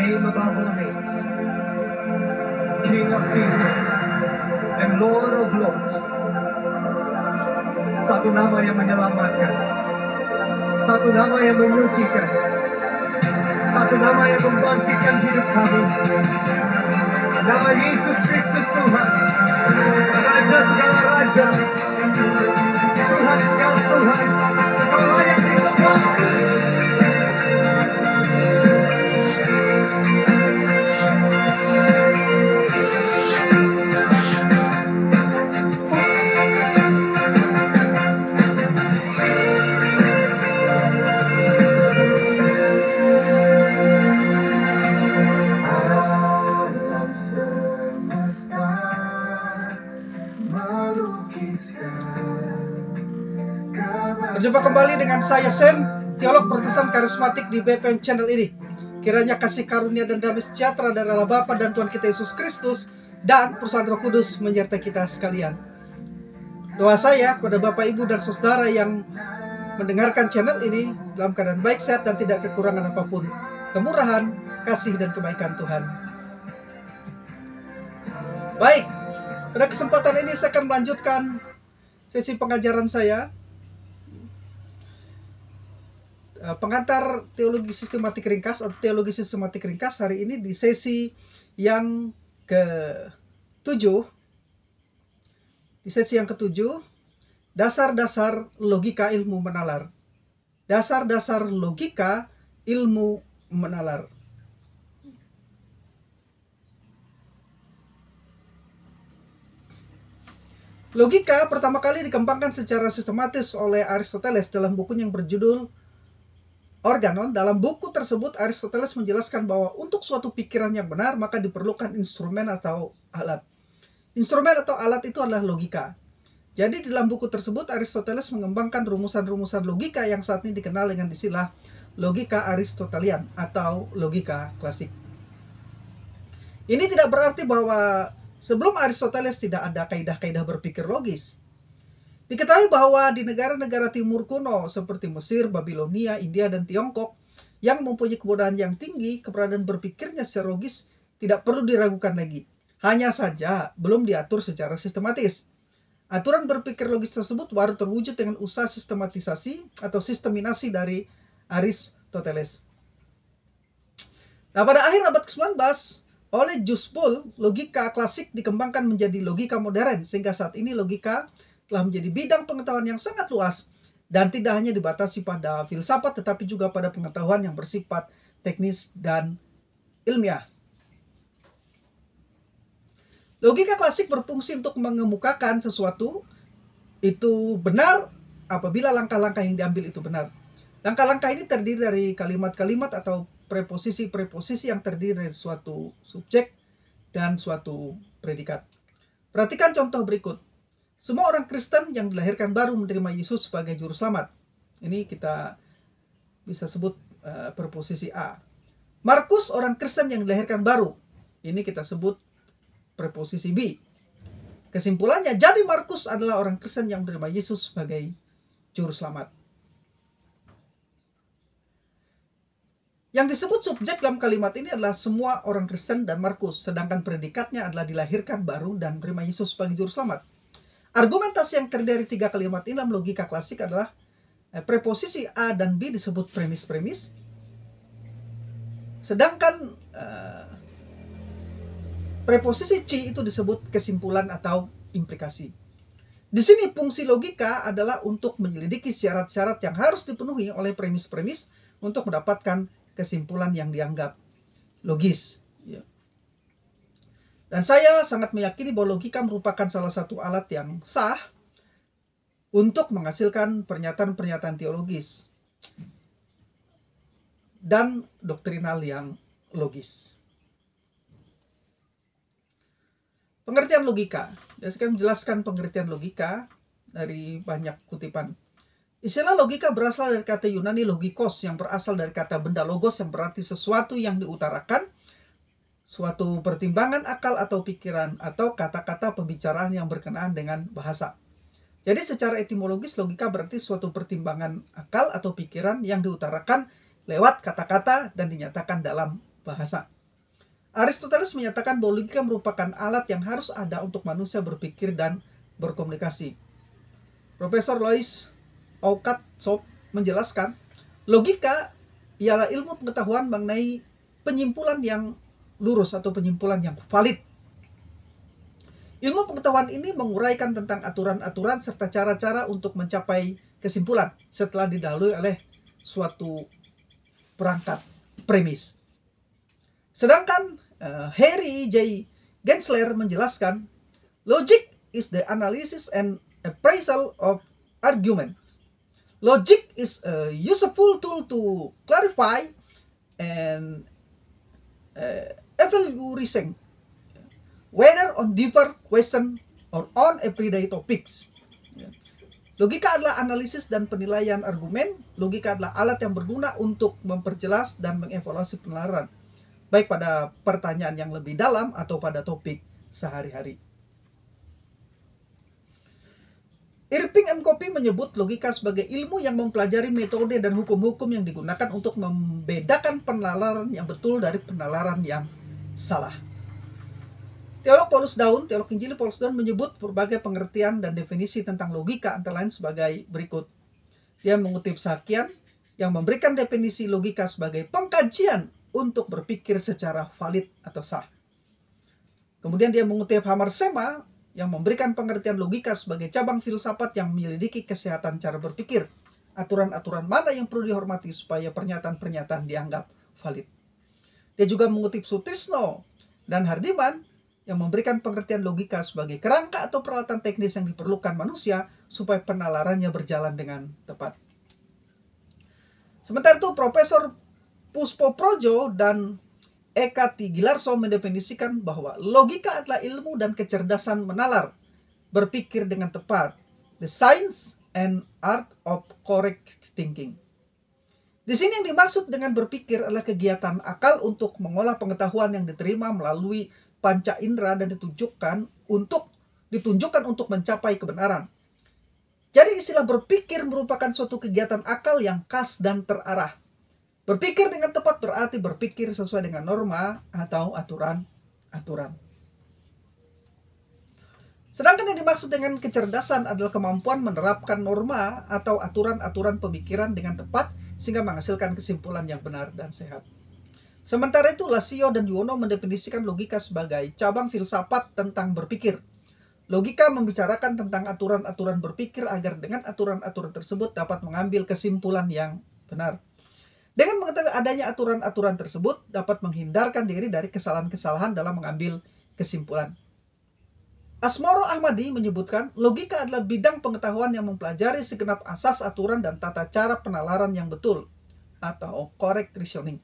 name above all names, King of kings and Lord of lords. Satu nama yang menyelamatkan, satu nama yang menyucikan, satu nama yang membangkitkan hidup kami. Nama Yesus Kristus Tuhan, Raja segala Raja, Tuhan segala Tuhan, Kau layak disembah. Berjumpa kembali dengan saya Sam, teolog Protestan Karismatik di BPM Channel ini. Kiranya kasih karunia dan damai sejahtera dari Allah Bapa dan Tuhan kita Yesus Kristus dan perusahaan Roh Kudus menyertai kita sekalian. Doa saya kepada Bapak, Ibu, dan Saudara yang mendengarkan channel ini dalam keadaan baik, sehat, dan tidak kekurangan apapun kemurahan, kasih, dan kebaikan Tuhan. Baik, pada kesempatan ini saya akan melanjutkan sesi pengajaran saya, pengantar teologi sistematik ringkas atau teologi sistematik ringkas hari ini di sesi yang ke-7. Di sesi yang ke-7, dasar-dasar logika ilmu menalar. Dasar-dasar logika ilmu menalar. Logika pertama kali dikembangkan secara sistematis oleh Aristoteles dalam bukunya yang berjudul Organon. Dalam buku tersebut Aristoteles menjelaskan bahwa untuk suatu pikiran yang benar maka diperlukan instrumen atau alat. Instrumen atau alat itu adalah logika. Jadi dalam buku tersebut Aristoteles mengembangkan rumusan-rumusan logika yang saat ini dikenal dengan istilah logika Aristotelian atau logika klasik. Ini tidak berarti bahwa sebelum Aristoteles tidak ada kaidah-kaidah berpikir logis. Diketahui bahwa di negara-negara timur kuno seperti Mesir, Babilonia, India, dan Tiongkok yang mempunyai kebodohan yang tinggi, keberadaan berpikirnya secara logis tidak perlu diragukan lagi. Hanya saja belum diatur secara sistematis. Aturan berpikir logis tersebut baru terwujud dengan usaha sistematisasi atau sisteminasi dari Aristoteles. Nah, pada akhir abad ke-19, oleh Jules Boole, logika klasik dikembangkan menjadi logika modern, sehingga saat ini logika telah menjadi bidang pengetahuan yang sangat luas dan tidak hanya dibatasi pada filsafat tetapi juga pada pengetahuan yang bersifat teknis dan ilmiah. Logika klasik berfungsi untuk mengemukakan sesuatu itu benar apabila langkah-langkah yang diambil itu benar. Langkah-langkah ini terdiri dari kalimat-kalimat atau preposisi-preposisi yang terdiri dari suatu subjek dan suatu predikat. Perhatikan contoh berikut. Semua orang Kristen yang dilahirkan baru menerima Yesus sebagai juru selamat. Ini kita bisa sebut preposisi A. Markus orang Kristen yang dilahirkan baru. Ini kita sebut preposisi B. Kesimpulannya, jadi Markus adalah orang Kristen yang menerima Yesus sebagai juru selamat. Yang disebut subjek dalam kalimat ini adalah semua orang Kristen dan Markus, sedangkan predikatnya adalah dilahirkan baru dan menerima Yesus sebagai juru selamat. Argumentasi yang terdiri dari 3 kalimat ini dalam logika klasik adalah preposisi A dan B disebut premis-premis, sedangkan preposisi C itu disebut kesimpulan atau implikasi. Di sini fungsi logika adalah untuk menyelidiki syarat-syarat yang harus dipenuhi oleh premis-premis untuk mendapatkan kesimpulan yang dianggap logis. Dan saya sangat meyakini bahwa logika merupakan salah satu alat yang sah untuk menghasilkan pernyataan-pernyataan teologis dan doktrinal yang logis. Pengertian logika. Saya akan menjelaskan pengertian logika dari banyak kutipan. Istilah logika berasal dari kata Yunani logikos yang berasal dari kata benda logos yang berarti sesuatu yang diutarakan, suatu pertimbangan akal atau pikiran, atau kata-kata pembicaraan yang berkenaan dengan bahasa. Jadi secara etimologis logika berarti suatu pertimbangan akal atau pikiran yang diutarakan lewat kata-kata dan dinyatakan dalam bahasa. Aristoteles menyatakan bahwa logika merupakan alat yang harus ada untuk manusia berpikir dan berkomunikasi. Profesor Lois Aukatsop menjelaskan, logika ialah ilmu pengetahuan mengenai penyimpulan yang lurus atau penyimpulan yang valid. Ilmu pengetahuan ini menguraikan tentang aturan-aturan serta cara-cara untuk mencapai kesimpulan setelah didahului oleh suatu perangkat premis. Sedangkan Harry J. Gensler menjelaskan, logic is the analysis and appraisal of arguments. Logic is a useful tool to clarify and evaluating whether on deeper question or on everyday topics. Logika adalah analisis dan penilaian argumen. Logika adalah alat yang berguna untuk memperjelas dan mengevaluasi penalaran, baik pada pertanyaan yang lebih dalam atau pada topik sehari-hari. Irving M. Copy menyebut logika sebagai ilmu yang mempelajari metode dan hukum-hukum yang digunakan untuk membedakan penalaran yang betul dari penalaran yang salah. Teolog Paulus Daun, teolog Injili Paulus Daun menyebut berbagai pengertian dan definisi tentang logika antara lain sebagai berikut. Dia mengutip Sakian yang memberikan definisi logika sebagai pengkajian untuk berpikir secara valid atau sah. Kemudian dia mengutip Hammersema yang memberikan pengertian logika sebagai cabang filsafat yang menyelidiki kesehatan cara berpikir. Aturan-aturan mana yang perlu dihormati supaya pernyataan-pernyataan dianggap valid. Dia juga mengutip Sutrisno dan Hardiman yang memberikan pengertian logika sebagai kerangka atau peralatan teknis yang diperlukan manusia supaya penalarannya berjalan dengan tepat. Sementara itu, Profesor Puspo Projo dan Eka Tigilarso mendefinisikan bahwa logika adalah ilmu dan kecerdasan menalar, berpikir dengan tepat, the science and art of correct thinking. Di sini yang dimaksud dengan berpikir adalah kegiatan akal untuk mengolah pengetahuan yang diterima melalui panca indera dan ditunjukkan untuk mencapai kebenaran. Jadi istilah berpikir merupakan suatu kegiatan akal yang khas dan terarah. Berpikir dengan tepat berarti berpikir sesuai dengan norma atau aturan-aturan. Sedangkan yang dimaksud dengan kecerdasan adalah kemampuan menerapkan norma atau aturan-aturan pemikiran dengan tepat sehingga menghasilkan kesimpulan yang benar dan sehat. Sementara itu, Lasio dan Yuwono mendefinisikan logika sebagai cabang filsafat tentang berpikir. Logika membicarakan tentang aturan-aturan berpikir agar dengan aturan-aturan tersebut dapat mengambil kesimpulan yang benar. Dengan mengetahui adanya aturan-aturan tersebut dapat menghindarkan diri dari kesalahan-kesalahan dalam mengambil kesimpulan. Asmoro Ahmadi menyebutkan logika adalah bidang pengetahuan yang mempelajari segenap asas aturan dan tata cara penalaran yang betul atau correct reasoning.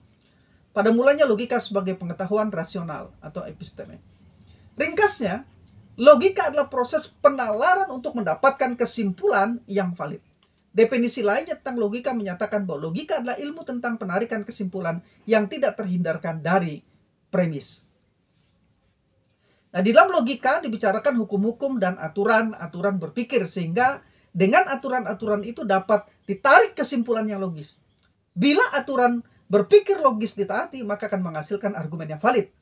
Pada mulanya logika sebagai pengetahuan rasional atau episteme. Ringkasnya, logika adalah proses penalaran untuk mendapatkan kesimpulan yang valid. Definisi lainnya tentang logika menyatakan bahwa logika adalah ilmu tentang penarikan kesimpulan yang tidak terhindarkan dari premis. Nah, di dalam logika dibicarakan hukum-hukum dan aturan-aturan berpikir sehingga dengan aturan-aturan itu dapat ditarik kesimpulan yang logis. Bila aturan berpikir logis ditaati, maka akan menghasilkan argumen yang valid.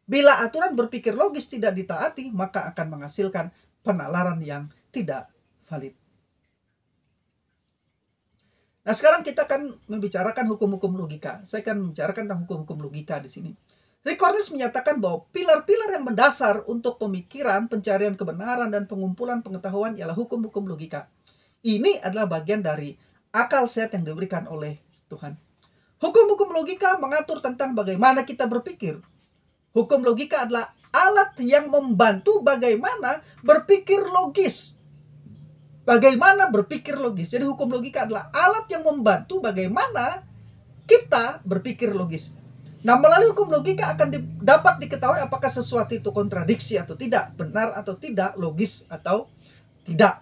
Bila aturan berpikir logis tidak ditaati, maka akan menghasilkan penalaran yang tidak valid. Nah, sekarang kita akan membicarakan hukum-hukum logika. Saya akan membicarakan tentang hukum-hukum logika di sini. Ricordes menyatakan bahwa pilar-pilar yang mendasar untuk pemikiran, pencarian kebenaran, dan pengumpulan pengetahuan ialah hukum-hukum logika. Ini adalah bagian dari akal sehat yang diberikan oleh Tuhan. Hukum-hukum logika mengatur tentang bagaimana kita berpikir. Hukum logika adalah alat yang membantu bagaimana berpikir logis. Bagaimana berpikir logis. Jadi hukum logika adalah alat yang membantu bagaimana kita berpikir logis. Nah, melalui hukum logika akan dapat diketahui apakah sesuatu itu kontradiksi atau tidak, benar atau tidak, logis atau tidak.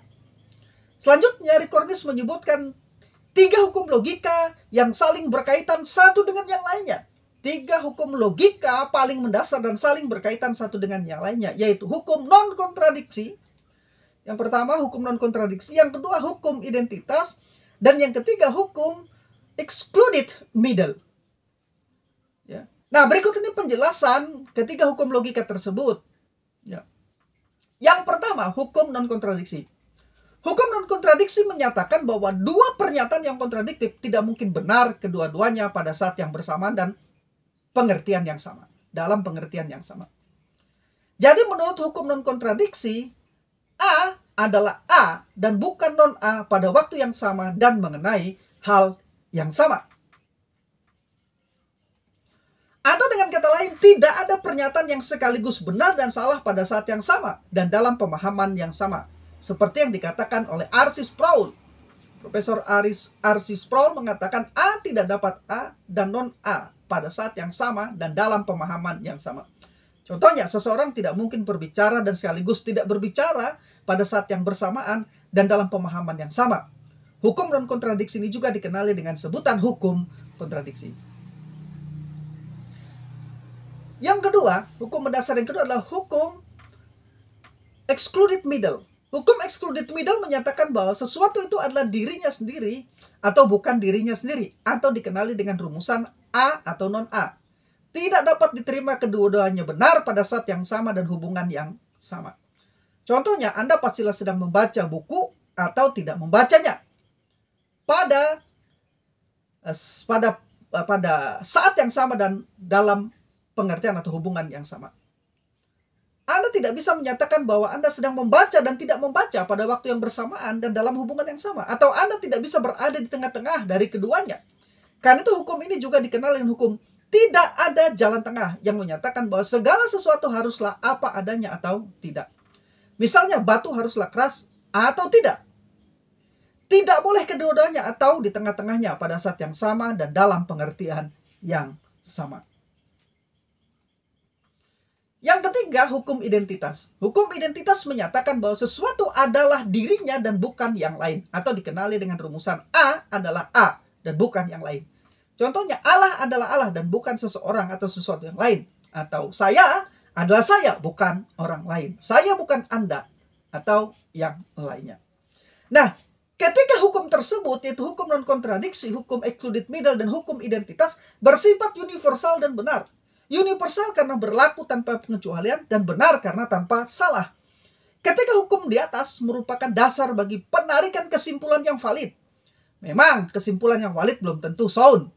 Selanjutnya, Ricordes menyebutkan 3 hukum logika yang saling berkaitan satu dengan yang lainnya. 3 hukum logika paling mendasar dan saling berkaitan satu dengan yang lainnya, yaitu hukum non-kontradiksi. Yang pertama, hukum non-kontradiksi. Yang kedua, hukum identitas. Dan yang ketiga, hukum excluded middle. Ya. Nah, berikut ini penjelasan ketiga hukum logika tersebut. Ya. Yang pertama, hukum non-kontradiksi. Hukum non-kontradiksi menyatakan bahwa dua pernyataan yang kontradiktif tidak mungkin benar kedua-duanya pada saat yang bersamaan dan pengertian yang sama, dalam pengertian yang sama. Jadi menurut hukum non-kontradiksi, A adalah A dan bukan non-A pada waktu yang sama dan mengenai hal yang sama. Atau dengan kata lain, tidak ada pernyataan yang sekaligus benar dan salah pada saat yang sama dan dalam pemahaman yang sama. Seperti yang dikatakan oleh R.C. Sproul. Profesor R.C. Sproul mengatakan A tidak dapat A dan non-A pada saat yang sama dan dalam pemahaman yang sama. Contohnya, seseorang tidak mungkin berbicara dan sekaligus tidak berbicara pada saat yang bersamaan dan dalam pemahaman yang sama. Hukum non-kontradiksi ini juga dikenali dengan sebutan hukum kontradiksi. Yang kedua, hukum mendasar yang kedua adalah hukum excluded middle. Hukum excluded middle menyatakan bahwa sesuatu itu adalah dirinya sendiri atau bukan dirinya sendiri, atau dikenali dengan rumusan A atau non-A. Tidak dapat diterima kedua-duanya benar pada saat yang sama dan hubungan yang sama. Contohnya, Anda pastilah sedang membaca buku atau tidak membacanya. Pada saat yang sama dan dalam pengertian atau hubungan yang sama. Anda tidak bisa menyatakan bahwa Anda sedang membaca dan tidak membaca pada waktu yang bersamaan dan dalam hubungan yang sama. Atau Anda tidak bisa berada di tengah-tengah dari keduanya. Karena itu hukum ini juga dikenal dengan hukum tidak ada jalan tengah yang menyatakan bahwa segala sesuatu haruslah apa adanya atau tidak. Misalnya batu haruslah keras atau tidak. Tidak boleh kedua-duanya atau di tengah-tengahnya pada saat yang sama dan dalam pengertian yang sama. Yang ketiga, hukum identitas. Hukum identitas menyatakan bahwa sesuatu adalah dirinya dan bukan yang lain. Atau dikenali dengan rumusan A adalah A dan bukan yang lain. Contohnya, Allah adalah Allah dan bukan seseorang atau sesuatu yang lain. Atau saya adalah saya, bukan orang lain. Saya bukan Anda atau yang lainnya. Nah, ketika hukum tersebut, yaitu hukum non-kontradiksi, hukum excluded middle, dan hukum identitas, bersifat universal dan benar. Universal karena berlaku tanpa pengecualian dan benar karena tanpa salah. Ketika hukum di atas merupakan dasar bagi penarikan kesimpulan yang valid. Memang kesimpulan yang valid belum tentu sound.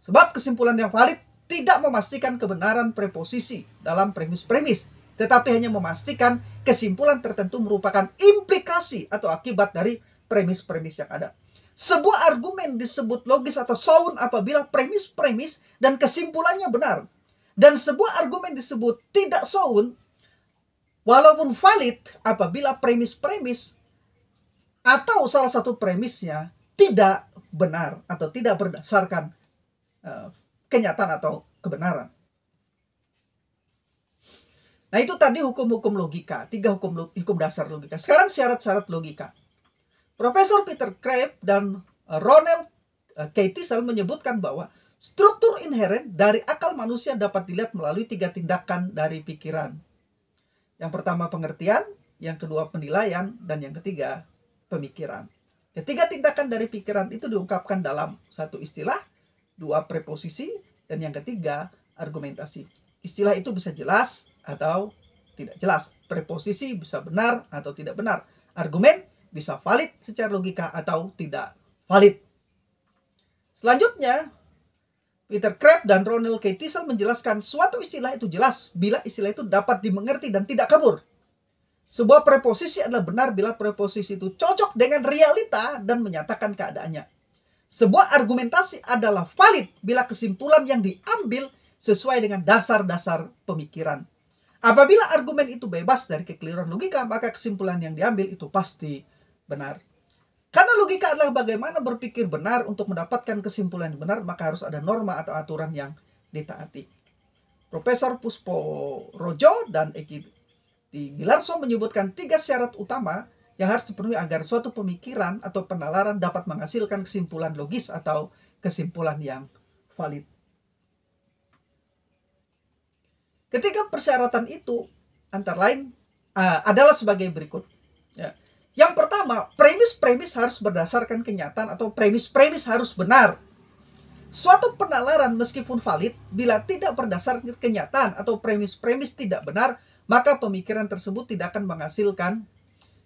Sebab kesimpulan yang valid tidak memastikan kebenaran preposisi dalam premis-premis, tetapi hanya memastikan kesimpulan tertentu merupakan implikasi atau akibat dari premis-premis yang ada. Sebuah argumen disebut logis atau sound apabila premis-premis dan kesimpulannya benar. Dan sebuah argumen disebut tidak sound walaupun valid apabila premis-premis atau salah satu premisnya tidak benar atau tidak berdasarkan kenyataan atau kebenaran. Nah, itu tadi hukum-hukum logika, 3 hukum dasar logika. Sekarang syarat-syarat logika. Profesor Peter Kreeft dan Ronald K. Tissel menyebutkan bahwa struktur inheren dari akal manusia dapat dilihat melalui 3 tindakan dari pikiran. Yang pertama pengertian, yang kedua penilaian, dan yang ketiga pemikiran. Ketiga tindakan dari pikiran itu diungkapkan dalam satu istilah, 2 preposisi, dan yang ketiga argumentasi. Istilah itu bisa jelas atau tidak jelas. Preposisi bisa benar atau tidak benar. Argumen bisa valid secara logika atau tidak valid. Selanjutnya, Peter Kreeft dan Ronald K. Tissel menjelaskan suatu istilah itu jelas bila istilah itu dapat dimengerti dan tidak kabur. Sebuah preposisi adalah benar bila preposisi itu cocok dengan realita dan menyatakan keadaannya. Sebuah argumentasi adalah valid bila kesimpulan yang diambil sesuai dengan dasar-dasar pemikiran. Apabila argumen itu bebas dari kekeliruan logika, maka kesimpulan yang diambil itu pasti benar. Karena logika adalah bagaimana berpikir benar untuk mendapatkan kesimpulan yang benar, maka harus ada norma atau aturan yang ditaati. Profesor Puspo Rojo dan Eki Gilarso menyebutkan 3 syarat utama yang harus dipenuhi agar suatu pemikiran atau penalaran dapat menghasilkan kesimpulan logis atau kesimpulan yang valid. Ketiga persyaratan itu antara lain adalah sebagai berikut. Ya. Yang pertama, premis-premis harus berdasarkan kenyataan atau premis-premis harus benar. Suatu penalaran meskipun valid, bila tidak berdasarkan kenyataan atau premis-premis tidak benar, maka pemikiran tersebut tidak akan menghasilkan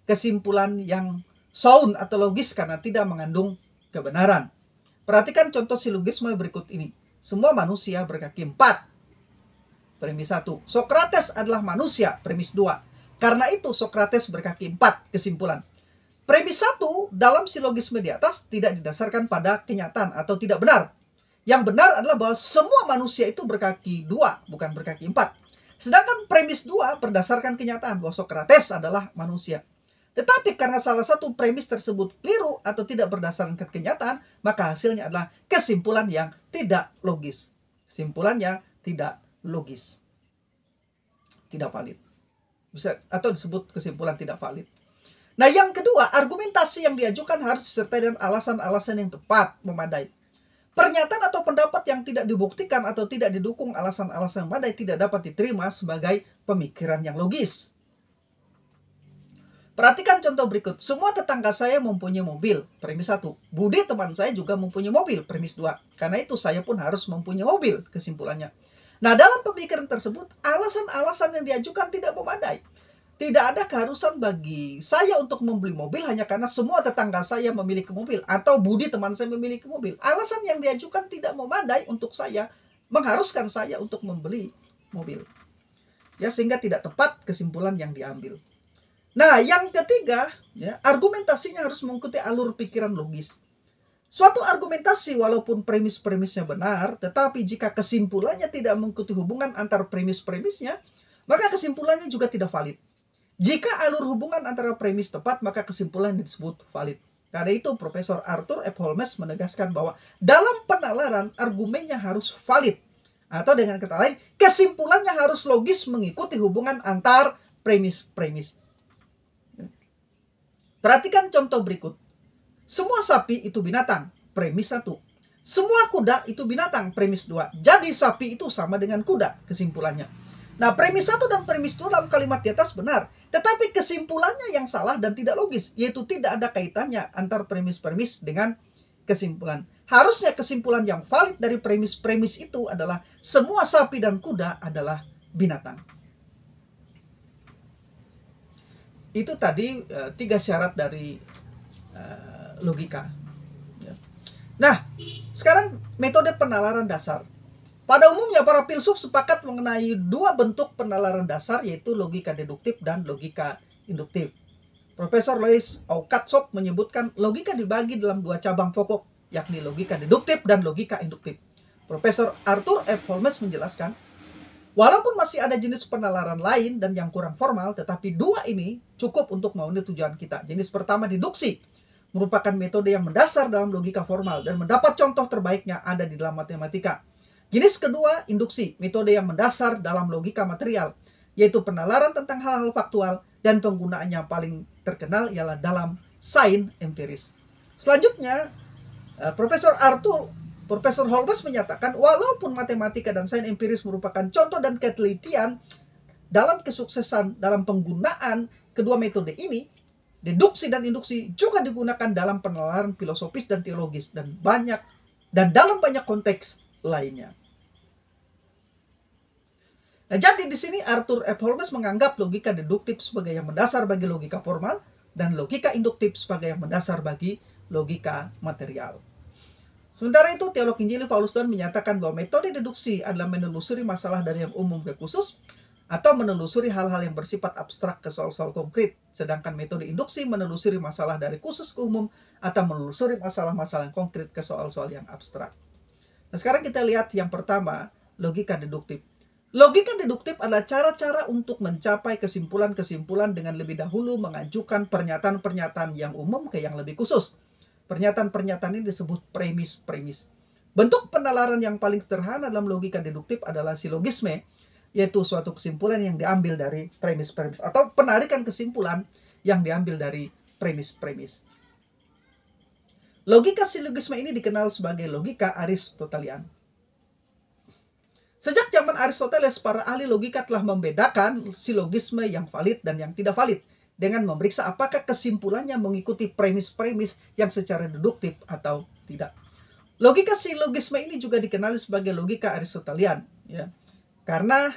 kesimpulan yang sound atau logis karena tidak mengandung kebenaran. Perhatikan contoh silogisme berikut ini. Semua manusia berkaki 4. Premis 1. Sokrates adalah manusia. Premis 2. Karena itu Sokrates berkaki 4. Kesimpulan. Premis 1 dalam silogisme di atas tidak didasarkan pada kenyataan atau tidak benar. Yang benar adalah bahwa semua manusia itu berkaki 2, bukan berkaki 4. Sedangkan premis 2 berdasarkan kenyataan bahwa Sokrates adalah manusia. Tetapi karena salah satu premis tersebut keliru atau tidak berdasarkan kenyataan, maka hasilnya adalah kesimpulan yang tidak logis. Kesimpulannya tidak logis. Tidak valid. Bisa atau disebut kesimpulan tidak valid. Nah, yang kedua, argumentasi yang diajukan harus disertai dengan alasan-alasan yang tepat, memadai. Pernyataan atau pendapat yang tidak dibuktikan atau tidak didukung alasan-alasan yang memadai tidak dapat diterima sebagai pemikiran yang logis. Perhatikan contoh berikut. Semua tetangga saya mempunyai mobil. Premis 1. Budi teman saya juga mempunyai mobil. Premis 2. Karena itu saya pun harus mempunyai mobil. Kesimpulannya. Nah, dalam pemikiran tersebut, alasan-alasan yang diajukan tidak memadai. Tidak ada keharusan bagi saya untuk membeli mobil hanya karena semua tetangga saya memiliki mobil atau Budi teman saya memiliki mobil. Alasan yang diajukan tidak memadai untuk saya, mengharuskan saya untuk membeli mobil. Ya, sehingga tidak tepat kesimpulan yang diambil. Nah, yang ketiga, ya, argumentasinya harus mengikuti alur pikiran logis. Suatu argumentasi walaupun premis-premisnya benar, tetapi jika kesimpulannya tidak mengikuti hubungan antar premis-premisnya, maka kesimpulannya juga tidak valid. Jika alur hubungan antara premis tepat, maka kesimpulan disebut valid. Karena itu, Profesor Arthur F. Holmes menegaskan bahwa dalam penalaran, argumennya harus valid. Atau dengan kata lain, kesimpulannya harus logis mengikuti hubungan antar premis-premis. Perhatikan contoh berikut. Semua sapi itu binatang. Premis 1. Semua kuda itu binatang. Premis 2. Jadi sapi itu sama dengan kuda. Kesimpulannya. Nah, premis 1 dan premis 2 dalam kalimat di atas benar. Tetapi kesimpulannya yang salah dan tidak logis. Yaitu tidak ada kaitannya antar premis-premis dengan kesimpulan. Harusnya kesimpulan yang valid dari premis-premis itu adalah semua sapi dan kuda adalah binatang. Itu tadi 3 syarat dari logika. Nah, sekarang metode penalaran dasar. Pada umumnya para filsuf sepakat mengenai 2 bentuk penalaran dasar, yaitu logika deduktif dan logika induktif. Profesor Louis Aucassin menyebutkan logika dibagi dalam 2 cabang pokok, yakni logika deduktif dan logika induktif. Profesor Arthur F. Holmes menjelaskan, walaupun masih ada jenis penalaran lain dan yang kurang formal, tetapi 2 ini cukup untuk memenuhi tujuan kita. Jenis pertama deduksi, merupakan metode yang mendasar dalam logika formal dan mendapat contoh terbaiknya ada di dalam matematika. Jenis kedua, induksi, metode yang mendasar dalam logika material, yaitu penalaran tentang hal-hal faktual dan penggunaannya paling terkenal ialah dalam sains empiris. Selanjutnya, Profesor Holmes menyatakan walaupun matematika dan sains empiris merupakan contoh dan ketelitian dalam kesuksesan dalam penggunaan kedua metode ini, deduksi dan induksi juga digunakan dalam penalaran filosofis dan teologis dan dalam banyak konteks lainnya. Nah, jadi di sini Arthur F. Holmes menganggap logika deduktif sebagai yang mendasar bagi logika formal dan logika induktif sebagai yang mendasar bagi logika material. Sementara itu, teolog Injili Paulus Doan menyatakan bahwa metode deduksi adalah menelusuri masalah dari yang umum ke khusus atau menelusuri hal-hal yang bersifat abstrak ke soal-soal konkret. Sedangkan metode induksi menelusuri masalah dari khusus ke umum atau menelusuri masalah-masalah yang konkret ke soal-soal yang abstrak. Nah, sekarang kita lihat yang pertama, logika deduktif. Logika deduktif adalah cara-cara untuk mencapai kesimpulan-kesimpulan dengan lebih dahulu mengajukan pernyataan-pernyataan yang umum ke yang lebih khusus. Pernyataan-pernyataan ini disebut premis-premis. Bentuk penalaran yang paling sederhana dalam logika deduktif adalah silogisme, yaitu suatu kesimpulan yang diambil dari premis-premis atau penarikan kesimpulan yang diambil dari premis-premis. Logika silogisme ini dikenal sebagai logika Aristotelian. Sejak zaman Aristoteles, para ahli logika telah membedakan silogisme yang valid dan yang tidak valid dengan memeriksa apakah kesimpulannya mengikuti premis-premis yang secara deduktif atau tidak. Logika silogisme ini juga dikenali sebagai logika Aristotelian, ya. Karena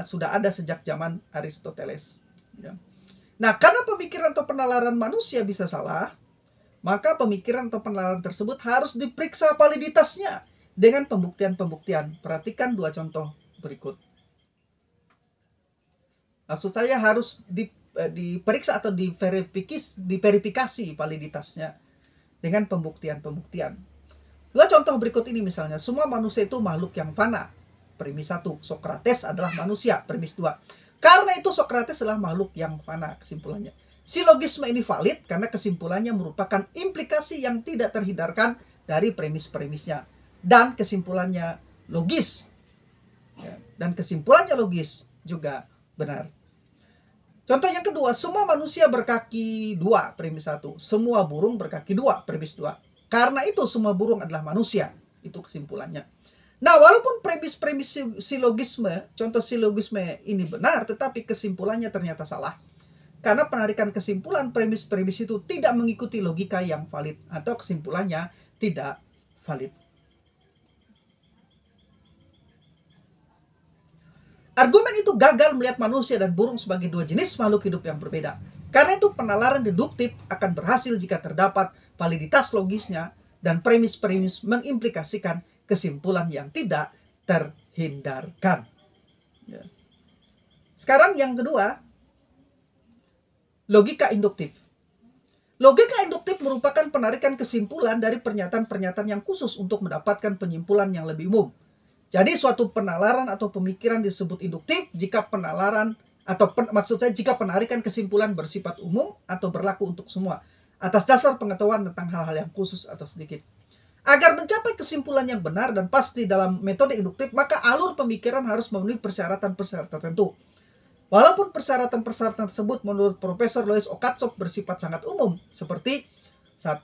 sudah ada sejak zaman Aristoteles, ya. Nah, karena pemikiran atau penalaran manusia bisa salah, maka pemikiran atau penalaran tersebut harus diperiksa validitasnya dengan pembuktian-pembuktian. Perhatikan dua contoh berikut. Maksud saya harus diperiksa atau diverifikasi validitasnya dengan pembuktian-pembuktian. Dua contoh berikut ini misalnya, semua manusia itu makhluk yang fana. Premis 1, Sokrates adalah manusia. Premis 2, karena itu Sokrates adalah makhluk yang fana. Kesimpulannya, silogisme ini valid karena kesimpulannya merupakan implikasi yang tidak terhindarkan dari premis-premisnya. Dan kesimpulannya logis. Dan kesimpulannya logis juga benar. Contoh yang kedua, semua manusia berkaki dua, premis 1. Semua burung berkaki dua, premis 2. Karena itu semua burung adalah manusia. Itu kesimpulannya. Nah, walaupun premis-premis silogisme, contoh silogisme ini benar, tetapi kesimpulannya ternyata salah. Karena penarikan kesimpulan premis-premis itu tidak mengikuti logika yang valid, atau kesimpulannya tidak valid. Argumen itu gagal melihat manusia dan burung sebagai dua jenis makhluk hidup yang berbeda. Karena itu penalaran deduktif akan berhasil jika terdapat validitas logisnya dan premis-premis mengimplikasikan kesimpulan yang tidak terhindarkan. Ya. Sekarang yang kedua, logika induktif. Logika induktif merupakan penarikan kesimpulan dari pernyataan-pernyataan yang khusus untuk mendapatkan penyimpulan yang lebih umum. Jadi suatu penalaran atau pemikiran disebut induktif jika penalaran atau jika penarikan kesimpulan bersifat umum atau berlaku untuk semua atas dasar pengetahuan tentang hal-hal yang khusus atau sedikit. Agar mencapai kesimpulan yang benar dan pasti dalam metode induktif, maka alur pemikiran harus memenuhi persyaratan-persyaratan tertentu. Walaupun persyaratan-persyaratan tersebut menurut Profesor Louis Ocatzov bersifat sangat umum, seperti 1.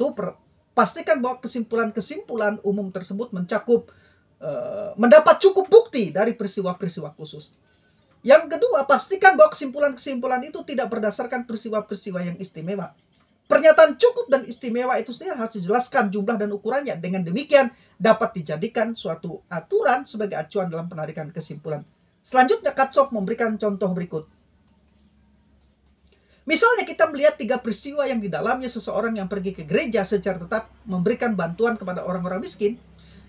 Pastikan bahwa kesimpulan-kesimpulan umum tersebut mendapat cukup bukti dari peristiwa-peristiwa khusus. Yang kedua, pastikan bahwa kesimpulan-kesimpulan itu tidak berdasarkan peristiwa-peristiwa yang istimewa. Pernyataan cukup dan istimewa itu sendiri harus dijelaskan jumlah dan ukurannya. Dengan demikian dapat dijadikan suatu aturan sebagai acuan dalam penarikan kesimpulan. Selanjutnya, Ocatzov memberikan contoh berikut. Misalnya kita melihat 3 peristiwa yang di dalamnya seseorang yang pergi ke gereja secara tetap memberikan bantuan kepada orang-orang miskin.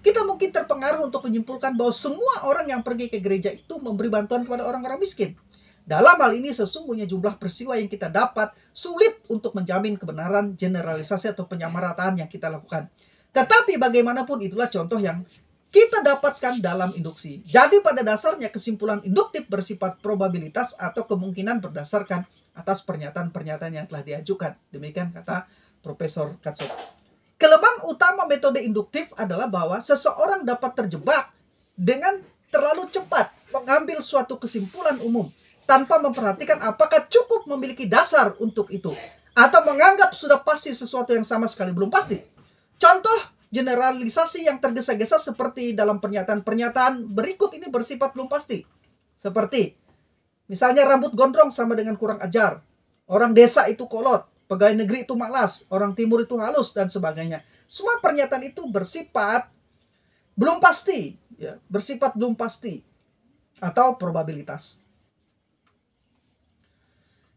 Kita mungkin terpengaruh untuk menyimpulkan bahwa semua orang yang pergi ke gereja itu memberi bantuan kepada orang-orang miskin. Dalam hal ini sesungguhnya jumlah peristiwa yang kita dapat sulit untuk menjamin kebenaran generalisasi atau penyamarataan yang kita lakukan. Tetapi bagaimanapun itulah contoh yang kita dapatkan dalam induksi. Jadi pada dasarnya kesimpulan induktif bersifat probabilitas atau kemungkinan berdasarkan atas pernyataan-pernyataan yang telah diajukan. Demikian kata Profesor Ocatzov. Kelemahan utama metode induktif adalah bahwa seseorang dapat terjebak dengan terlalu cepat mengambil suatu kesimpulan umum tanpa memperhatikan apakah cukup memiliki dasar untuk itu, atau menganggap sudah pasti sesuatu yang sama sekali belum pasti. Contoh generalisasi yang tergesa-gesa seperti dalam pernyataan-pernyataan berikut ini bersifat belum pasti. Seperti misalnya rambut gondrong sama dengan kurang ajar, orang desa itu kolot, pegawai negeri itu malas, orang timur itu halus, dan sebagainya. Semua pernyataan itu bersifat belum pasti, ya, bersifat belum pasti atau probabilitas.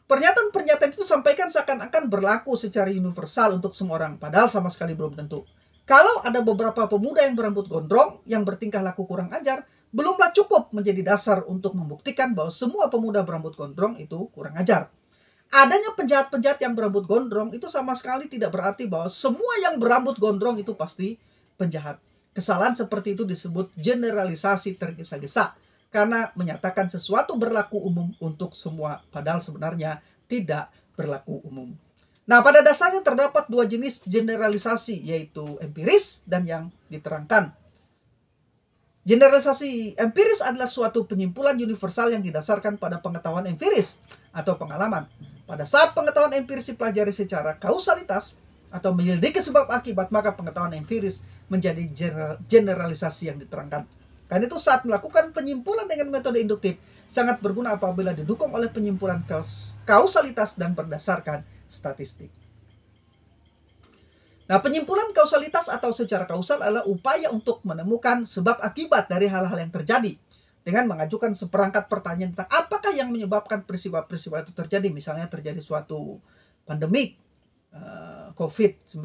Pernyataan-pernyataan itu sampaikan seakan-akan berlaku secara universal untuk semua orang, padahal sama sekali belum tentu. Kalau ada beberapa pemuda yang berambut gondrong yang bertingkah laku kurang ajar, belumlah cukup menjadi dasar untuk membuktikan bahwa semua pemuda berambut gondrong itu kurang ajar. Adanya penjahat-penjahat yang berambut gondrong itu sama sekali tidak berarti bahwa semua yang berambut gondrong itu pasti penjahat. Kesalahan seperti itu disebut generalisasi tergesa-gesa karena menyatakan sesuatu berlaku umum untuk semua, padahal sebenarnya tidak berlaku umum. Nah, pada dasarnya terdapat 2 jenis generalisasi, yaitu empiris dan yang diterangkan. Generalisasi empiris adalah suatu penyimpulan universal yang didasarkan pada pengetahuan empiris atau pengalaman. Pada saat pengetahuan empiris dipelajari secara kausalitas atau menyelidiki sebab akibat, maka pengetahuan empiris menjadi generalisasi yang diterangkan. Karena itu saat melakukan penyimpulan dengan metode induktif sangat berguna apabila didukung oleh penyimpulan kausalitas dan berdasarkan statistik. Nah, penyimpulan kausalitas atau secara kausal adalah upaya untuk menemukan sebab akibat dari hal-hal yang terjadi dengan mengajukan seperangkat pertanyaan tentang apakah yang menyebabkan peristiwa-peristiwa itu terjadi. Misalnya terjadi suatu pandemik COVID-19,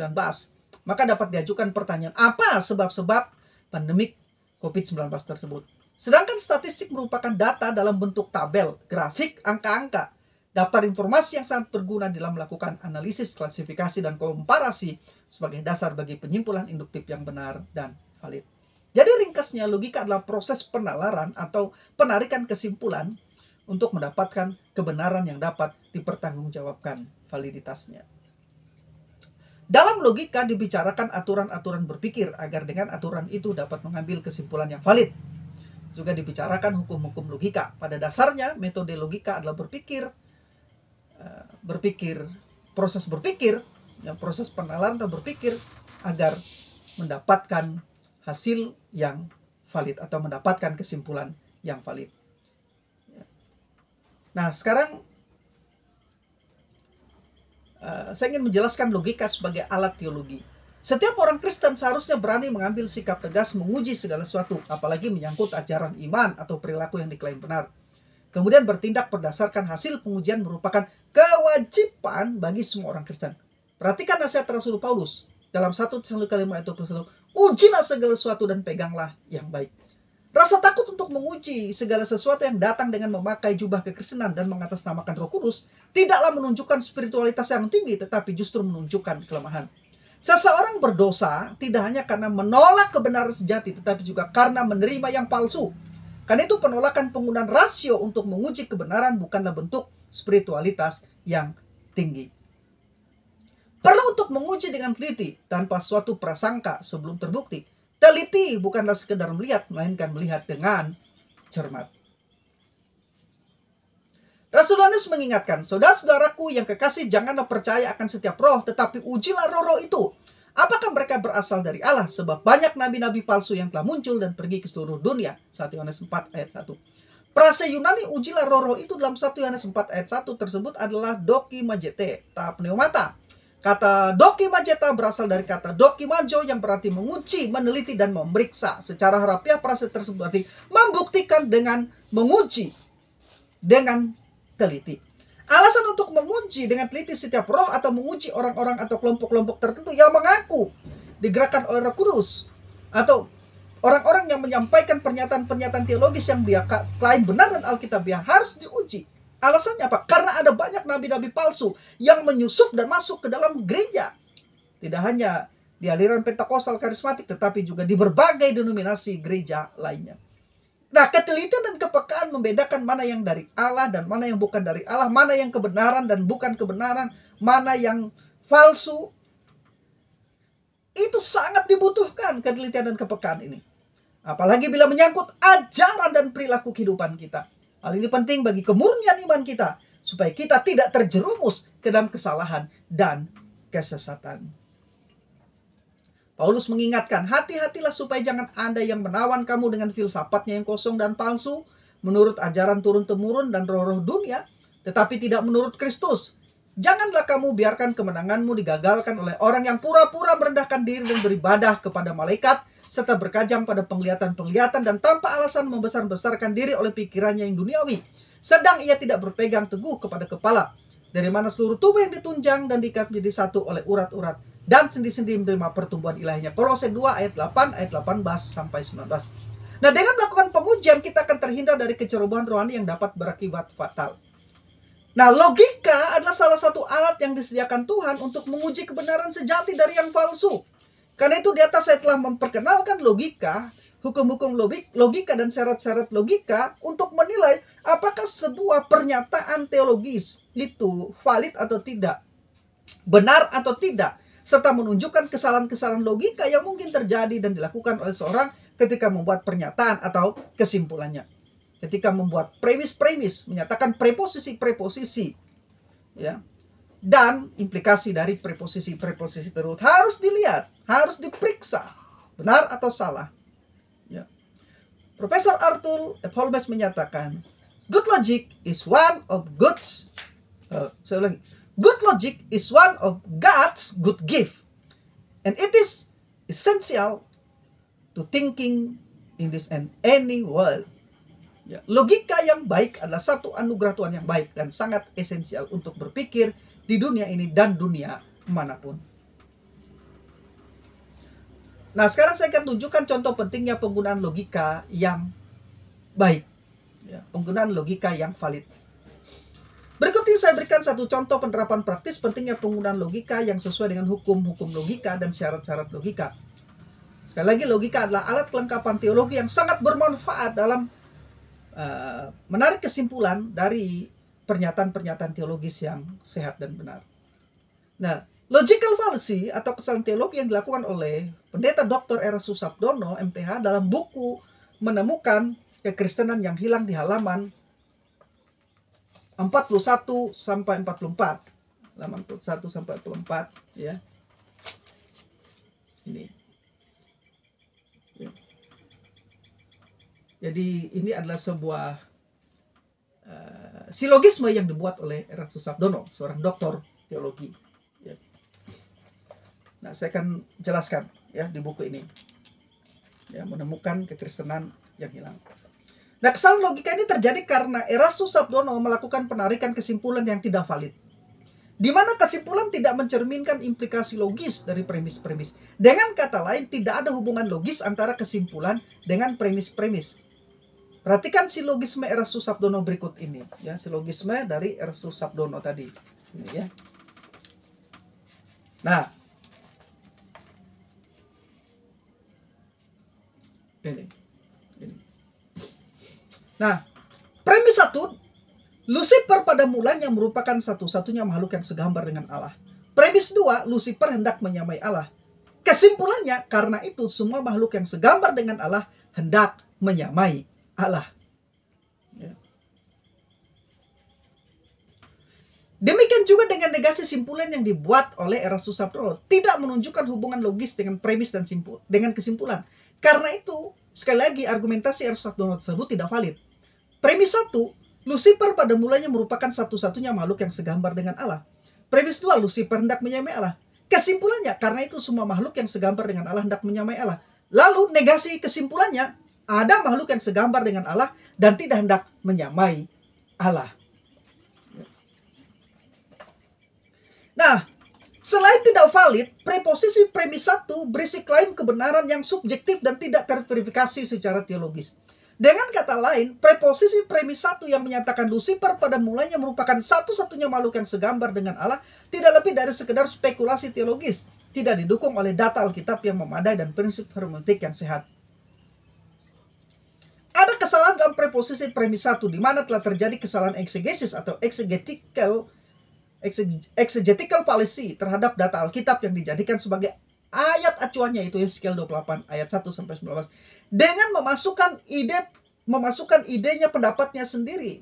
maka dapat diajukan pertanyaan apa sebab-sebab pandemik COVID-19 tersebut. Sedangkan statistik merupakan data dalam bentuk tabel, grafik, angka-angka, daftar informasi yang sangat berguna dalam melakukan analisis, klasifikasi, dan komparasi sebagai dasar bagi penyimpulan induktif yang benar dan valid. Jadi ringkasnya, logika adalah proses penalaran atau penarikan kesimpulan untuk mendapatkan kebenaran yang dapat dipertanggungjawabkan validitasnya. Dalam logika dibicarakan aturan-aturan berpikir agar dengan aturan itu dapat mengambil kesimpulan yang valid. Juga dibicarakan hukum-hukum logika. Pada dasarnya metode logika adalah proses berpikir, proses penalaran atau berpikir agar mendapatkan hasil yang valid atau mendapatkan kesimpulan yang valid. Nah, sekarang saya ingin menjelaskan logika sebagai alat teologi. Setiap orang Kristen seharusnya berani mengambil sikap tegas menguji segala sesuatu, apalagi menyangkut ajaran iman atau perilaku yang diklaim benar. Kemudian bertindak berdasarkan hasil pengujian merupakan kewajiban bagi semua orang Kristen. Perhatikan nasihat Rasul Paulus dalam 1 Tesalonika 5 ayat 21. Ujilah segala sesuatu dan peganglah yang baik. Rasa takut untuk menguji segala sesuatu yang datang dengan memakai jubah kekristenan dan mengatasnamakan Roh Kudus tidaklah menunjukkan spiritualitas yang tinggi, tetapi justru menunjukkan kelemahan. Seseorang berdosa tidak hanya karena menolak kebenaran sejati, tetapi juga karena menerima yang palsu. Karena itu penolakan penggunaan rasio untuk menguji kebenaran bukanlah bentuk spiritualitas yang tinggi. Perlu untuk menguji dengan teliti tanpa suatu prasangka sebelum terbukti. Teliti bukanlah sekedar melihat, melainkan melihat dengan cermat. Rasul Yohanes mengingatkan, saudara-saudaraku yang kekasih, janganlah percaya akan setiap roh, tetapi ujilah roh-roh itu. Apakah mereka berasal dari Allah? Sebab banyak nabi-nabi palsu yang telah muncul dan pergi ke seluruh dunia. 1 Yohanes 4 ayat 1. Prase Yunani ujilah roh-roh itu dalam 1 Yohanes 4 ayat 1 tersebut adalah dokimagete, ta pneumata. Kata dokimageta berasal dari kata dokimajo yang berarti menguji, meneliti, dan memeriksa. Secara harafiah prase tersebut berarti membuktikan dengan menguji dengan teliti. Alasan untuk menguji dengan teliti setiap roh atau menguji orang-orang atau kelompok-kelompok tertentu yang mengaku digerakkan oleh Roh Kudus atau orang-orang yang menyampaikan pernyataan-pernyataan teologis yang dia klaim benar dan alkitabiah harus diuji. Alasannya apa? Karena ada banyak nabi-nabi palsu yang menyusup dan masuk ke dalam gereja. Tidak hanya di aliran Pentakosta karismatik, tetapi juga di berbagai denominasi gereja lainnya. Nah, ketelitian dan kepekaan membedakan mana yang dari Allah dan mana yang bukan dari Allah, mana yang kebenaran dan bukan kebenaran, mana yang palsu. Itu sangat dibutuhkan ketelitian dan kepekaan ini. Apalagi bila menyangkut ajaran dan perilaku kehidupan kita. Hal ini penting bagi kemurnian iman kita, supaya kita tidak terjerumus ke dalam kesalahan dan kesesatan. Paulus mengingatkan, hati-hatilah supaya jangan ada yang menawan kamu dengan filsafatnya yang kosong dan palsu, menurut ajaran turun-temurun dan roh-roh dunia, tetapi tidak menurut Kristus. Janganlah kamu biarkan kemenanganmu digagalkan oleh orang yang pura-pura merendahkan diri dan beribadah kepada malaikat, serta berkajang pada penglihatan-penglihatan dan tanpa alasan membesar-besarkan diri oleh pikirannya yang duniawi. Sedang ia tidak berpegang teguh kepada kepala, dari mana seluruh tubuh yang ditunjang dan diikat menjadi satu oleh urat-urat, dan sendi-sendi menerima pertumbuhan ilahiynya. Kolose 2 ayat 8, ayat 18 sampai 19. Nah, dengan melakukan pengujian kita akan terhindar dari kecerobohan rohani yang dapat berakibat fatal. Nah, logika adalah salah satu alat yang disediakan Tuhan untuk menguji kebenaran sejati dari yang palsu. Karena itu di atas saya telah memperkenalkan logika, hukum-hukum logika dan syarat-syarat logika untuk menilai apakah sebuah pernyataan teologis itu valid atau tidak, benar atau tidak, serta menunjukkan kesalahan-kesalahan logika yang mungkin terjadi dan dilakukan oleh seorang ketika membuat pernyataan atau kesimpulannya. Ketika membuat premis-premis, menyatakan preposisi-preposisi, ya, dan implikasi dari preposisi-preposisi tersebut harus dilihat, harus diperiksa, benar atau salah. Ya. Profesor Arthur F. Holmes menyatakan, good logic is one of God's good logic is one of God's good gift. And it is essential to thinking in this and any world. Ya, logika yang baik adalah satu anugerah Tuhan yang baik dan sangat esensial untuk berpikir di dunia ini dan dunia manapun. Nah, sekarang saya akan tunjukkan contoh pentingnya penggunaan logika yang baik. Ya, penggunaan logika yang valid. Berikut ini saya berikan satu contoh penerapan praktis pentingnya penggunaan logika yang sesuai dengan hukum-hukum logika dan syarat-syarat logika. Sekali lagi, logika adalah alat kelengkapan teologi yang sangat bermanfaat dalam menarik kesimpulan dari pernyataan-pernyataan teologis yang sehat dan benar. Nah, logical fallacy atau kesalahan teologi yang dilakukan oleh Pendeta Dr. Erastus Sabdono, MTH, dalam buku Menemukan Kekristenan yang Hilang di halaman 41 sampai 44. Halaman 41 sampai 44, ya. Ini. Ya. Jadi ini adalah sebuah silogisme yang dibuat oleh Erastus Sabdono, seorang doktor teologi. Ya. Nah, saya akan jelaskan ya di buku ini. Ya, Menemukan Kekristenan yang Hilang. Nah, kesalahan logika ini terjadi karena Erastus Sabdono melakukan penarikan kesimpulan yang tidak valid, di mana kesimpulan tidak mencerminkan implikasi logis dari premis-premis. Dengan kata lain, tidak ada hubungan logis antara kesimpulan dengan premis-premis. Perhatikan silogisme Erastus Sabdono berikut ini, ya, silogisme dari Erastus Sabdono tadi, ini ya. Nah, ini. Nah, premis 1, Lucifer pada mulanya merupakan satu-satunya makhluk yang segambar dengan Allah. Premis 2, Lucifer hendak menyamai Allah. Kesimpulannya, karena itu semua makhluk yang segambar dengan Allah hendak menyamai Allah. Ya. Demikian juga dengan negasi simpulan yang dibuat oleh Erastus Sabdono, tidak menunjukkan hubungan logis dengan premis dan dengan kesimpulan. Karena itu, sekali lagi, argumentasi Erastus Sabdono tersebut tidak valid. Premis 1, Lucifer pada mulanya merupakan satu-satunya makhluk yang segambar dengan Allah. Premis 2, Lucifer hendak menyamai Allah. Kesimpulannya, karena itu semua makhluk yang segambar dengan Allah hendak menyamai Allah. Lalu negasi kesimpulannya, ada makhluk yang segambar dengan Allah dan tidak hendak menyamai Allah. Nah, selain tidak valid, preposisi premis 1 berisi klaim kebenaran yang subjektif dan tidak terverifikasi secara teologis. Dengan kata lain, preposisi premis 1 yang menyatakan Lucifer pada mulanya merupakan satu-satunya makhluk yang segambar dengan Allah tidak lebih dari sekedar spekulasi teologis, tidak didukung oleh data Alkitab yang memadai dan prinsip hermeneutik yang sehat. Ada kesalahan dalam preposisi premis 1 di mana telah terjadi kesalahan eksegesis atau exegetical fallacy terhadap data Alkitab yang dijadikan sebagai ayat acuannya, itu Yeskiel 28 ayat 1 sampai 19, dengan memasukkan idenya, pendapatnya sendiri,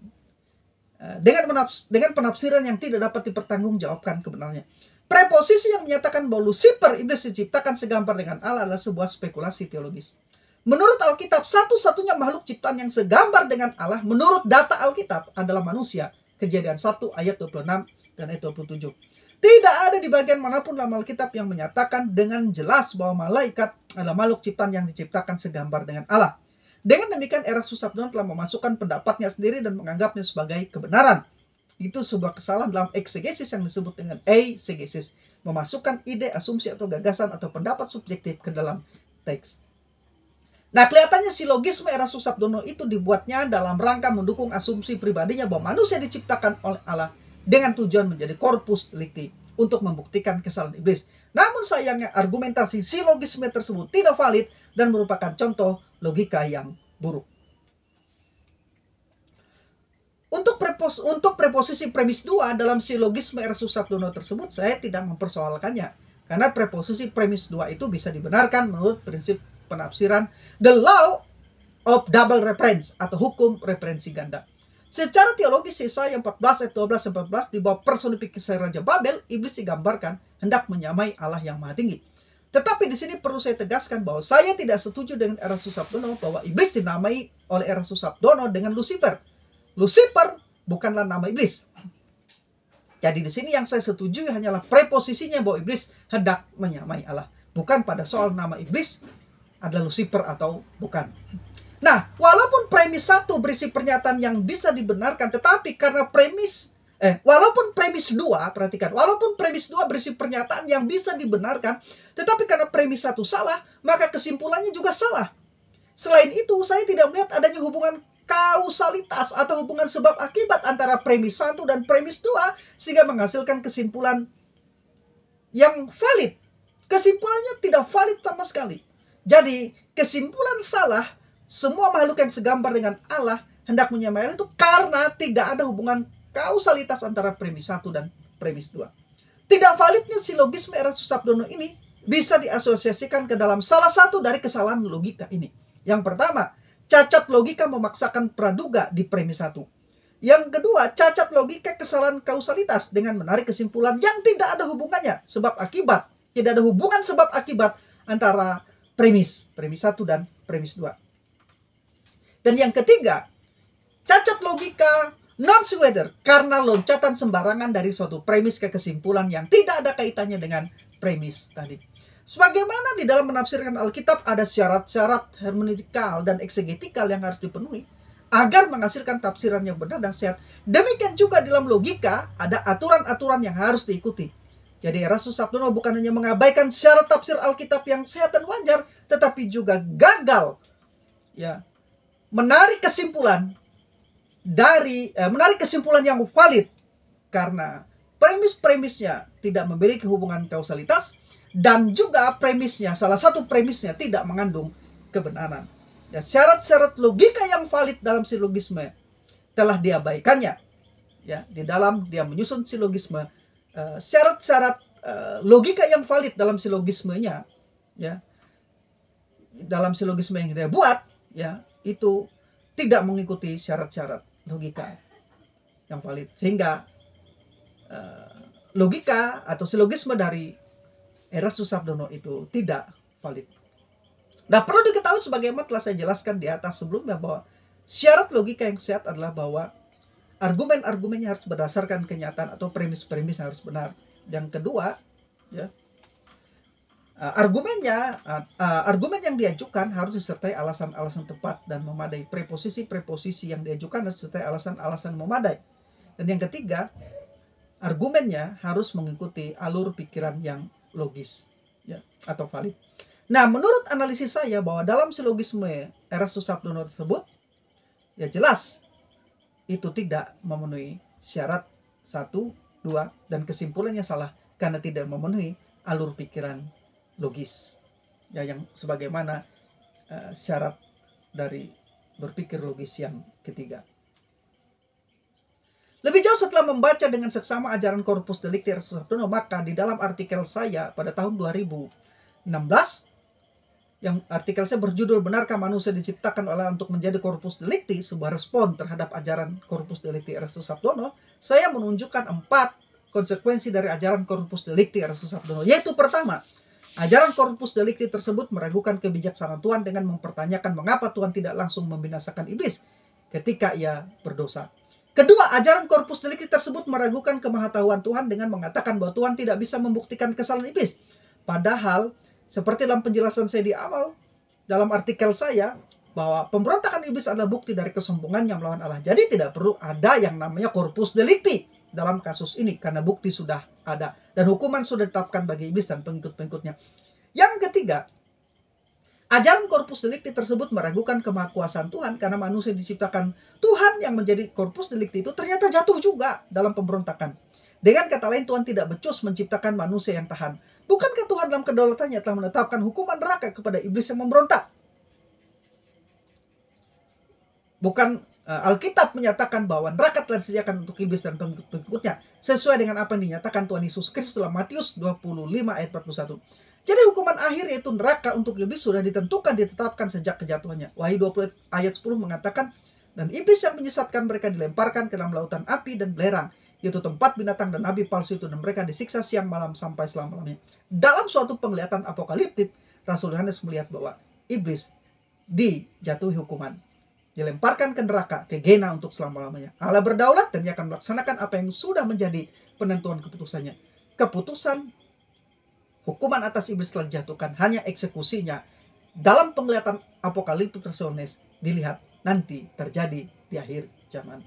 dengan penafsiran yang tidak dapat dipertanggungjawabkan kebenarannya. Preposisi yang menyatakan bahwa Lucifer, iblis, diciptakan segambar dengan Allah adalah sebuah spekulasi teologis. Menurut Alkitab, satu-satunya makhluk ciptaan yang segambar dengan Allah menurut data Alkitab adalah manusia. Kejadian 1 ayat 26 dan ayat 27. Tidak ada di bagian manapun dalam Alkitab yang menyatakan dengan jelas bahwa malaikat adalah makhluk ciptaan yang diciptakan segambar dengan Allah. Dengan demikian, Erastus Sabdono telah memasukkan pendapatnya sendiri dan menganggapnya sebagai kebenaran. Itu sebuah kesalahan dalam eksegesis yang disebut dengan eisegesis, memasukkan ide, asumsi atau gagasan atau pendapat subjektif ke dalam teks. Nah, kelihatannya silogisme Erastus Sabdono itu dibuatnya dalam rangka mendukung asumsi pribadinya bahwa manusia diciptakan oleh Allah dengan tujuan menjadi corpus delicti untuk membuktikan kesalahan iblis. Namun sayangnya argumentasi silogisme tersebut tidak valid dan merupakan contoh logika yang buruk. Untuk preposisi premis 2 dalam silogisme Erastus Sabdono tersebut, saya tidak mempersoalkannya. Karena preposisi premis 2 itu bisa dibenarkan menurut prinsip penafsiran the law of double reference atau hukum referensi ganda. Secara teologis, Yesaya 14 ayat 12-14 di bawah personifikasi Raja Babel, iblis digambarkan hendak menyamai Allah yang Maha Tinggi. Tetapi di sini perlu saya tegaskan bahwa saya tidak setuju dengan Erastus Sabdono bahwa iblis dinamai oleh Erastus Sabdono dengan Lucifer. Lucifer bukanlah nama iblis. Jadi di sini yang saya setuju hanyalah preposisinya bahwa iblis hendak menyamai Allah. bukan pada soal nama iblis adalah Lucifer atau bukan. Nah, walaupun premis 1 berisi pernyataan yang bisa dibenarkan, tetapi karena walaupun premis 2, perhatikan, walaupun premis 2 berisi pernyataan yang bisa dibenarkan, tetapi karena premis 1 salah, maka kesimpulannya juga salah. Selain itu, saya tidak melihat adanya hubungan kausalitas atau hubungan sebab akibat antara premis 1 dan premis 2 sehingga menghasilkan kesimpulan yang valid. Kesimpulannya tidak valid sama sekali. Jadi, kesimpulan salah, semua makhluk yang segambar dengan Allah hendak menyamai Allah itu karena tidak ada hubungan kausalitas antara premis 1 dan premis 2. Tidak validnya silogisme Erastus Sabdono ini bisa diasosiasikan ke dalam salah satu dari kesalahan logika ini. Yang pertama, cacat logika memaksakan praduga di premis 1. Yang kedua, cacat logika kesalahan kausalitas dengan menarik kesimpulan yang tidak ada hubungannya sebab akibat. Tidak ada hubungan sebab akibat antara premis 1 dan premis 2. Dan yang ketiga, cacat logika non-sequitur karena loncatan sembarangan dari suatu premis ke kesimpulan yang tidak ada kaitannya dengan premis tadi. Sebagaimana di dalam menafsirkan Alkitab ada syarat-syarat hermeneutikal dan eksegetikal yang harus dipenuhi agar menghasilkan tafsiran yang benar dan sehat. Demikian juga dalam logika ada aturan-aturan yang harus diikuti. Jadi Erastus Sabdono bukan hanya mengabaikan syarat tafsir Alkitab yang sehat dan wajar, tetapi juga gagal menarik kesimpulan yang valid karena premis-premisnya tidak memiliki hubungan kausalitas dan juga salah satu premisnya tidak mengandung kebenaran. Ya, syarat-syarat logika yang valid dalam silogisme telah diabaikannya. Ya, di dalam dia menyusun silogisme, syarat-syarat logika yang valid dalam silogismenya, ya, dalam silogisme yang dia buat, ya, itu tidak mengikuti syarat-syarat logika yang valid, sehingga logika atau silogisme dari Erastus Sabdono itu tidak valid. Nah, perlu diketahui sebagaimana telah saya jelaskan di atas sebelumnya bahwa syarat logika yang sehat adalah bahwa argumen-argumennya harus berdasarkan kenyataan atau premis-premis harus benar. Yang kedua, ya, argumen yang diajukan harus disertai alasan-alasan tepat dan memadai. Preposisi-preposisi yang diajukan harus disertai alasan-alasan memadai. Dan yang ketiga, argumennya harus mengikuti alur pikiran yang logis, ya, atau valid. Nah, menurut analisis saya bahwa dalam silogisme Erastus Sabdono tersebut, ya jelas itu tidak memenuhi syarat 1, 2, dan kesimpulannya salah karena tidak memenuhi alur pikiran logis, ya, yang sebagaimana syarat dari berpikir logis yang ketiga. Lebih jauh setelah membaca dengan seksama ajaran Corpus Delicti Erastus Sabdono, maka di dalam artikel saya pada tahun 2016, yang artikel saya berjudul Benarkah Manusia Diciptakan oleh untuk menjadi Corpus Delicti, sebuah respon terhadap ajaran Corpus Delicti Erastus Sabdono, saya menunjukkan 4 konsekuensi dari ajaran Corpus Delicti Erastus Sabdono. Yaitu pertama, ajaran Corpus Delicti tersebut meragukan kebijaksanaan Tuhan dengan mempertanyakan mengapa Tuhan tidak langsung membinasakan iblis ketika ia berdosa. Kedua, ajaran Corpus Delicti tersebut meragukan kemahatauan Tuhan dengan mengatakan bahwa Tuhan tidak bisa membuktikan kesalahan iblis. Padahal, seperti dalam penjelasan saya di awal, dalam artikel saya, bahwa pemberontakan iblis adalah bukti dari kesombongannya melawan Allah. Jadi tidak perlu ada yang namanya Corpus Delicti dalam kasus ini, karena bukti sudah ada. Dan hukuman sudah ditetapkan bagi iblis dan pengikut-pengikutnya. Yang ketiga, ajaran Corpus Delicti tersebut meragukan kemahakuasaan Tuhan karena manusia diciptakan Tuhan yang menjadi Corpus Delicti itu ternyata jatuh juga dalam pemberontakan. Dengan kata lain, Tuhan tidak becus menciptakan manusia yang tahan. Bukankah Tuhan dalam kedaulatannya telah menetapkan hukuman neraka kepada iblis yang memberontak? Bukan Alkitab menyatakan bahwa neraka telah disediakan untuk iblis dan pengikut-pengikutnya sesuai dengan apa yang dinyatakan Tuhan Yesus Kristus dalam Matius 25 ayat 41. Jadi hukuman akhir yaitu neraka untuk iblis sudah ditetapkan sejak kejatuhannya. Wahyu 20 ayat 10 mengatakan, dan iblis yang menyesatkan mereka dilemparkan ke dalam lautan api dan belerang, yaitu tempat binatang dan nabi palsu itu, dan mereka disiksa siang malam sampai selama-lamanya. Dalam suatu penglihatan apokaliptik, Rasul Yohanes melihat bahwa iblis dijatuhi hukuman, dilemparkan ke neraka, ke Gehenna untuk selama-lamanya. Allah berdaulat dan dia akan melaksanakan apa yang sudah menjadi penentuan keputusannya. Keputusan hukuman atas iblis telah dijatuhkan, hanya eksekusinya dalam penglihatan Apokaliptus dilihat nanti terjadi di akhir zaman.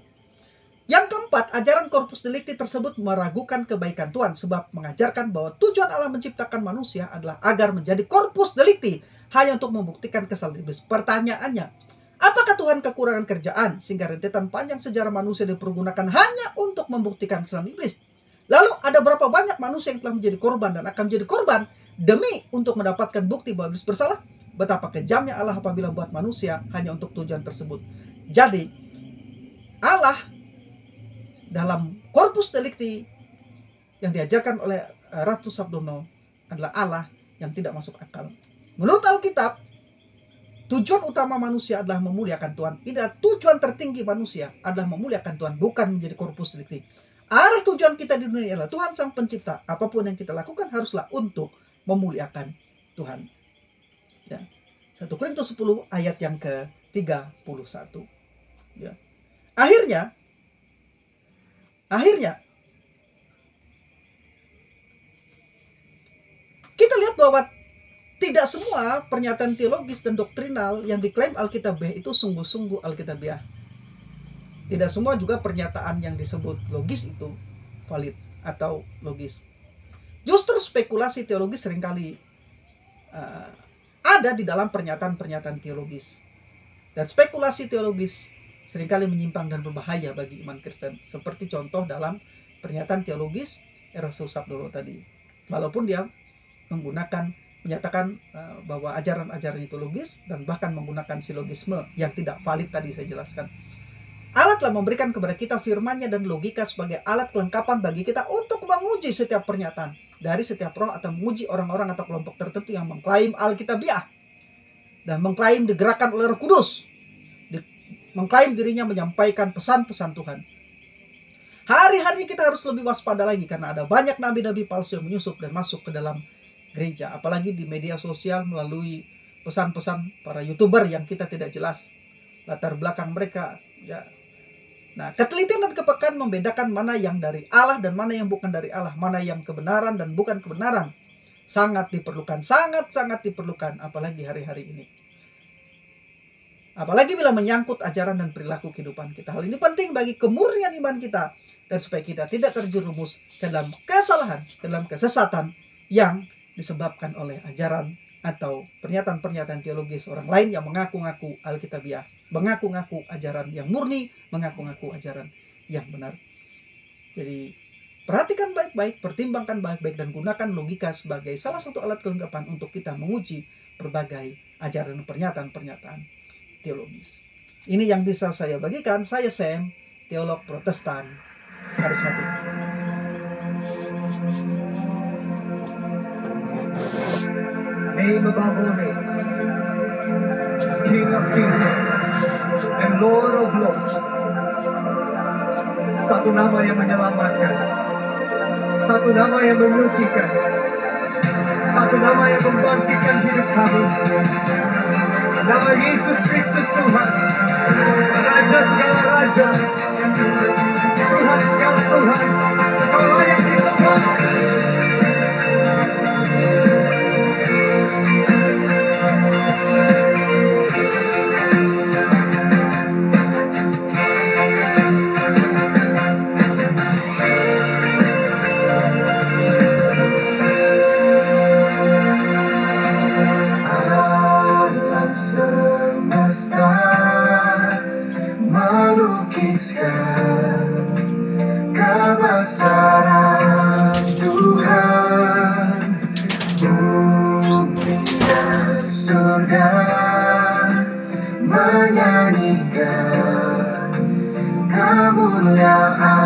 Yang keempat, ajaran corpus delicti tersebut meragukan kebaikan Tuhan, sebab mengajarkan bahwa tujuan Allah menciptakan manusia adalah agar menjadi corpus delicti, hanya untuk membuktikan kesalahan iblis. Pertanyaannya, apakah Tuhan kekurangan kerjaan sehingga rentetan panjang sejarah manusia dipergunakan hanya untuk membuktikan kesalahan iblis? Lalu ada berapa banyak manusia yang telah menjadi korban dan akan menjadi korban demi untuk mendapatkan bukti bahwa iblis bersalah? Betapa kejamnya Allah apabila buat manusia hanya untuk tujuan tersebut. Jadi Allah dalam corpus delicti yang diajarkan oleh Ratu Sabdono adalah Allah yang tidak masuk akal. Menurut Alkitab, tujuan utama manusia adalah memuliakan Tuhan. Tidak, tujuan tertinggi manusia adalah memuliakan Tuhan, bukan menjadi corpus delicti. Arah tujuan kita di dunia adalah Tuhan Sang Pencipta. Apapun yang kita lakukan haruslah untuk memuliakan Tuhan. Ya. 1 Korintus 10 ayat yang ke-31. Ya. Akhirnya kita lihat bahwa tidak semua pernyataan teologis dan doktrinal yang diklaim Alkitabiah itu sungguh-sungguh Alkitabiah. Tidak semua juga pernyataan yang disebut logis itu valid atau logis. Justru spekulasi teologis seringkali ada di dalam pernyataan-pernyataan teologis. Dan spekulasi teologis seringkali menyimpang dan berbahaya bagi iman Kristen. Seperti contoh dalam pernyataan teologis Erastus Sabdono tadi. Walaupun dia menyatakan bahwa ajaran-ajaran itu logis dan bahkan menggunakan silogisme yang tidak valid tadi saya jelaskan. Allah telah memberikan kepada kita firman-Nya dan logika sebagai alat kelengkapan bagi kita untuk menguji setiap pernyataan dari setiap roh atau menguji orang-orang atau kelompok tertentu yang mengklaim Alkitabiah dan mengklaim digerakkan oleh Roh Kudus, mengklaim dirinya menyampaikan pesan-pesan Tuhan. Hari-hari kita harus lebih waspada lagi karena ada banyak nabi-nabi palsu yang menyusup dan masuk ke dalam gereja, apalagi di media sosial melalui pesan-pesan para YouTuber yang kita tidak jelas latar belakang mereka. Ya. Nah, ketelitian dan kepekaan membedakan mana yang dari Allah dan mana yang bukan dari Allah, mana yang kebenaran dan bukan kebenaran, sangat diperlukan, sangat diperlukan, apalagi hari-hari ini. Apalagi bila menyangkut ajaran dan perilaku kehidupan kita. Hal ini penting bagi kemurnian iman kita dan supaya kita tidak terjerumus dalam kesalahan, dalam kesesatan yang disebabkan oleh ajaran atau pernyataan-pernyataan teologis orang lain yang mengaku-ngaku Alkitabiah, mengaku-ngaku ajaran yang murni, mengaku-ngaku ajaran yang benar. Jadi perhatikan baik-baik, pertimbangkan baik-baik dan gunakan logika sebagai salah satu alat kelengkapan untuk kita menguji berbagai ajaran dan pernyataan-pernyataan teologis. Ini yang bisa saya bagikan. Saya Sam, teolog Protestan karismatik. Name above all names, King of kings and Lord of lords. Satu nama yang menyelamatkan, satu nama yang menyucikan, satu nama yang membangkitkan hidup kami. Nama Yesus Kristus Tuhan, Raja segala Raja, Tuhan segala Tuhan, Kau layak disembah. Menyanyikan kemuliaan